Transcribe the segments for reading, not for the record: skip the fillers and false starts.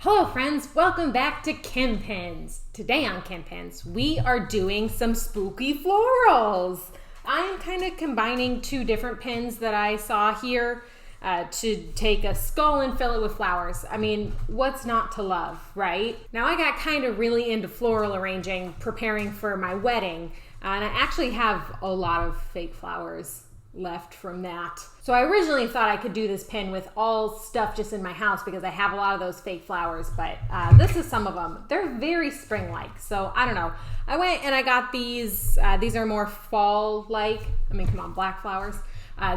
Hello friends, welcome back to Kim Pins. Today on Kim Pins, we are doing some spooky florals. I am kind of combining two different pins that I saw here to take a skull and fill it with flowers. I mean, what's not to love, right? Now I got kind of really into floral arranging, preparing for my wedding, and I actually have a lot of fake flowers left from that. So I originally thought I could do this pin with all stuff just in my house because I have a lot of those fake flowers, but this is some of them. They're very spring-like, so I don't know. I went and I got these. These are more fall-like. I mean, come on, black flowers.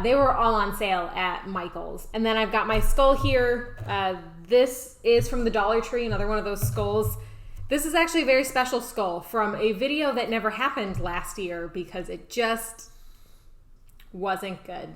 They were all on sale at Michael's. And then I've got my skull here. This is from the Dollar Tree, another one of those skulls. This is actually a very special skull from a video that never happened last year because it just wasn't good.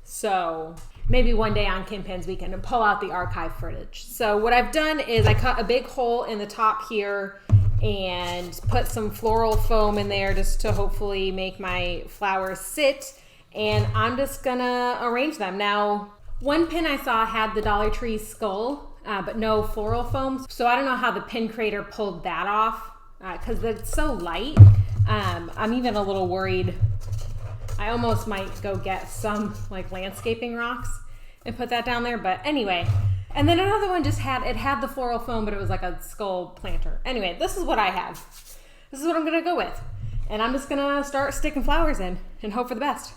So maybe one day on Kim Pins we can pull out the archive footage. So what I've done is I cut a big hole in the top here and put some floral foam in there just to hopefully make my flowers sit, and I'm just gonna arrange them. Now, one pin I saw had the Dollar Tree skull but no floral foam, so I don't know how the pin creator pulled that off because it's so light. I'm even a little worried. I almost might go get some like landscaping rocks and put that down there, but anyway. And then another one just had the floral foam, but it was like a skull planter. Anyway, this is what I have. This is what I'm gonna go with. And I'm just gonna start sticking flowers in and hope for the best.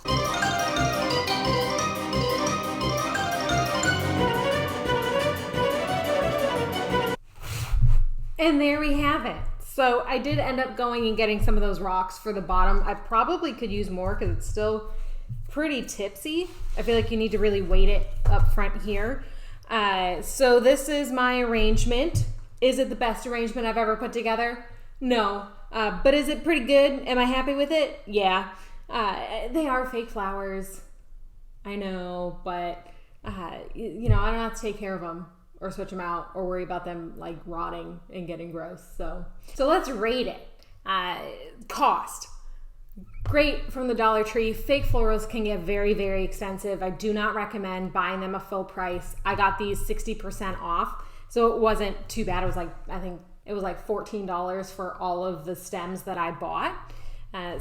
And there we have it. So I did end up going and getting some of those rocks for the bottom. I probably could use more because it's still pretty tipsy. I feel like you need to really weight it up front here. So this is my arrangement. Is it the best arrangement I've ever put together? No. But is it pretty good? Am I happy with it? Yeah. They are fake flowers. I know, but you know, I don't have to take care of them or switch them out or worry about them like rotting and getting gross. So let's rate it. Cost. Great from the Dollar Tree. Fake florals can get very, very expensive. I do not recommend buying them a full price. I got these 60% off, so it wasn't too bad. It was like, I think it was like $14 for all of the stems that I bought.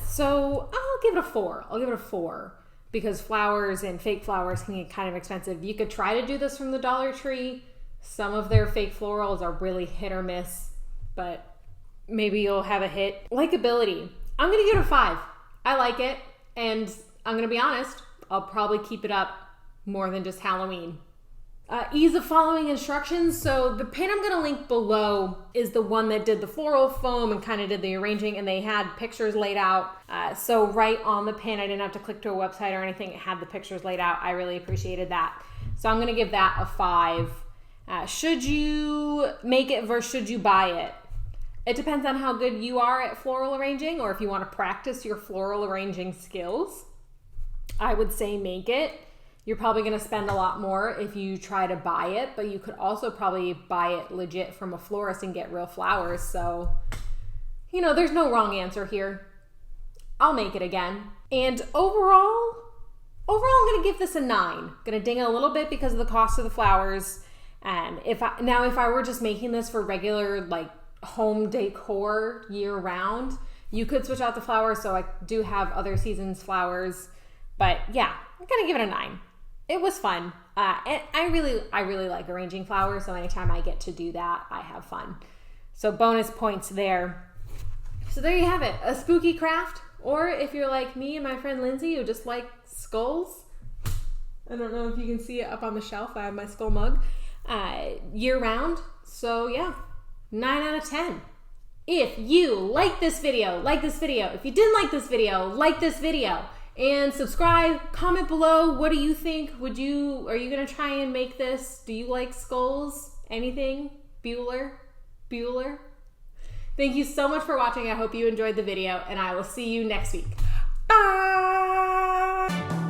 So I'll give it a 4. I'll give it a 4 because flowers and fake flowers can get kind of expensive. You could try to do this from the Dollar Tree. Some of their fake florals are really hit or miss, but maybe you'll have a hit. Likability. I'm going to give it a 5. I like it, and I'm going to be honest, I'll probably keep it up more than just Halloween. Ease of following instructions. So the pin I'm going to link below is the one that did the floral foam and kind of did the arranging, and they had pictures laid out. So right on the pin, I didn't have to click to a website or anything. It had the pictures laid out. I really appreciated that. So I'm going to give that a 5. Should you make it versus should you buy it? It depends on how good you are at floral arranging or if you want to practice your floral arranging skills. I would say make it. You're probably going to spend a lot more if you try to buy it, but you could also probably buy it legit from a florist and get real flowers. So, you know, there's no wrong answer here. I'll make it again. And overall, I'm going to give this a 9. Going to ding it a little bit because of the cost of the flowers. And if I were just making this for regular like home decor year round, you could switch out the flowers. So I do have other seasons flowers, but yeah, I'm gonna give it a 9. It was fun. And I really like arranging flowers. So anytime I get to do that, I have fun. So bonus points there. So there you have it, a spooky craft. Or if you're like me and my friend Lindsay who just like skulls, I don't know if you can see it up on the shelf. I have my skull mug. Year round. So yeah, 9 out of 10. If you like this video, like this video. If you didn't like this video, and subscribe, comment below. What do you think? Are you gonna try and make this? Do you like skulls? Anything? Bueller? Thank you so much for watching. I hope you enjoyed the video, and I will see you next week. Bye!